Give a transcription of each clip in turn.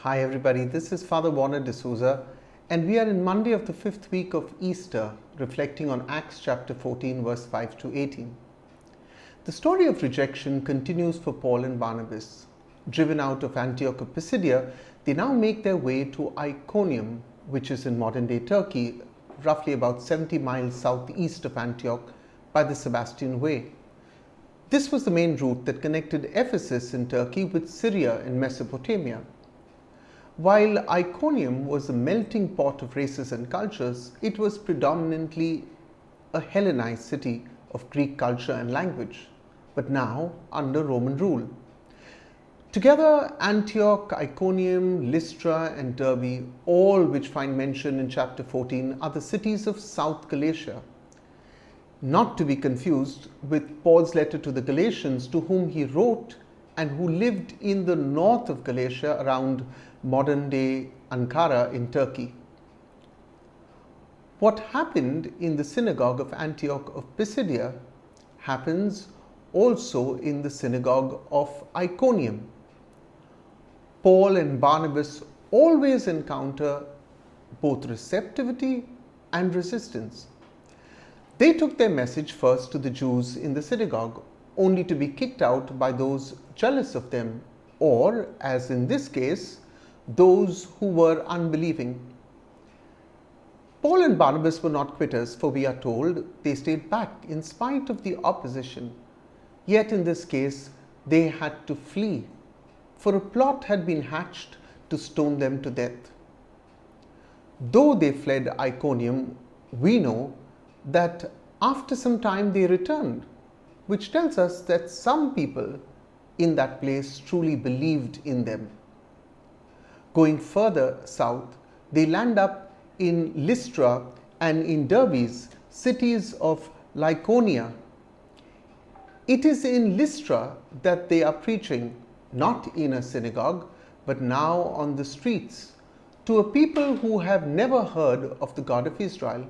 Hi everybody, this is Father Warner D'Souza and we are in Monday of the 5th week of Easter, reflecting on Acts chapter 14 verse 5 to 18. The story of rejection continues for Paul and Barnabas. Driven out of Antioch of Pisidia, they now make their way to Iconium, which is in modern-day Turkey, roughly about 70 miles southeast of Antioch by the Sebastian Way. This was the main route that connected Ephesus in Turkey with Syria in Mesopotamia. While Iconium was a melting pot of races and cultures, it was predominantly a Hellenized city of Greek culture and language, but now under Roman rule. Together, Antioch, Iconium, Lystra and Derbe, all which find mention in chapter 14, are the cities of South Galatia. Not to be confused with Paul's letter to the Galatians, to whom he wrote and who lived in the north of Galatia around modern-day Ankara in Turkey. What happened in the synagogue of Antioch of Pisidia happens also in the synagogue of Iconium. Paul and Barnabas always encounter both receptivity and resistance. They took their message first to the Jews in the synagogue, only to be kicked out by those jealous of them, or, as in this case, those who were unbelieving. Paul and Barnabas were not quitters, for we are told they stayed back in spite of the opposition. Yet in this case, they had to flee, for a plot had been hatched to stone them to death. Though they fled Iconium, we know that after some time they returned, which tells us that some people in that place truly believed in them. Going further south, they land up in Lystra and in Derbe, cities of Lycaonia. It is in Lystra that they are preaching, not in a synagogue, but now on the streets, to a people who have never heard of the God of Israel.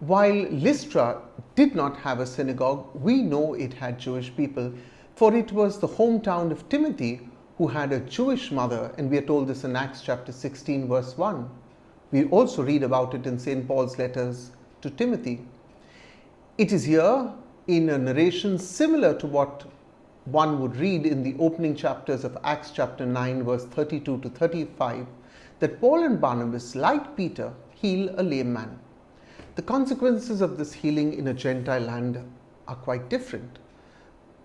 While Lystra did not have a synagogue, we know it had Jewish people, for it was the hometown of Timothy, who had a Jewish mother, and we are told this in Acts chapter 16 verse 1. We also read about it in St. Paul's letters to Timothy. It is here in a narration similar to what one would read in the opening chapters of Acts chapter 9 verse 32 to 35 that Paul and Barnabas, like Peter, heal a lame man. The consequences of this healing in a Gentile land are quite different.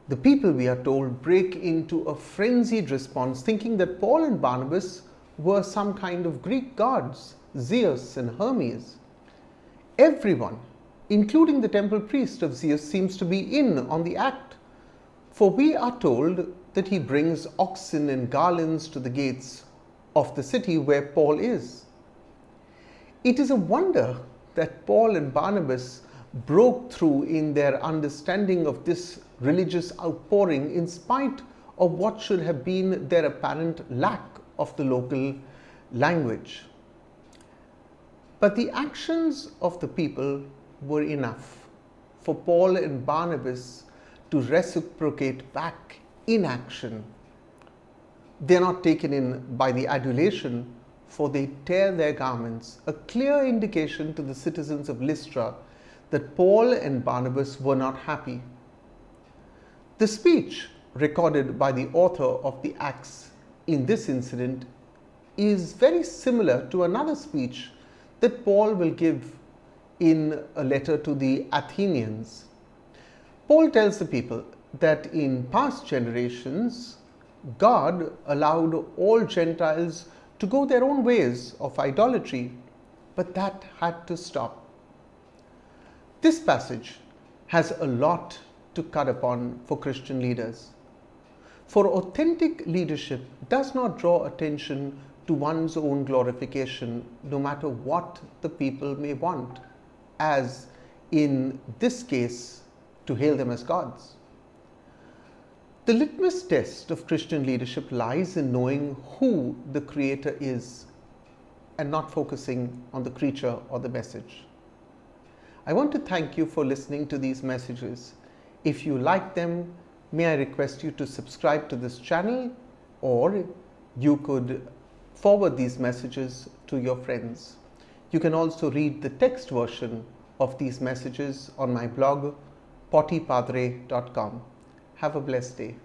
The people, we are told, break into a frenzied response, thinking that Paul and Barnabas were some kind of Greek gods, Zeus and Hermes. Everyone, including the temple priest of Zeus, seems to be in on the act, for we are told that he brings oxen and garlands to the gates of the city where Paul is. It is a wonder that Paul and Barnabas broke through in their understanding of this religious outpouring in spite of what should have been their apparent lack of the local language. But the actions of the people were enough for Paul and Barnabas to reciprocate back in action. They are not taken in by the adulation, for they tear their garments, a clear indication to the citizens of Lystra that Paul and Barnabas were not happy. The speech recorded by the author of the Acts in this incident is very similar to another speech that Paul will give in a letter to the Athenians. Paul tells the people that in past generations, God allowed all Gentiles to go their own ways of idolatry, but that had to stop. This passage has a lot to cut upon for Christian leaders. For authentic leadership does not draw attention to one's own glorification, no matter what the people may want, as in this case, to hail them as gods. The litmus test of Christian leadership lies in knowing who the Creator is and not focusing on the creature or the message. I want to thank you for listening to these messages. If you like them, may I request you to subscribe to this channel, or you could forward these messages to your friends. You can also read the text version of these messages on my blog, pottypadre.com. Have a blessed day.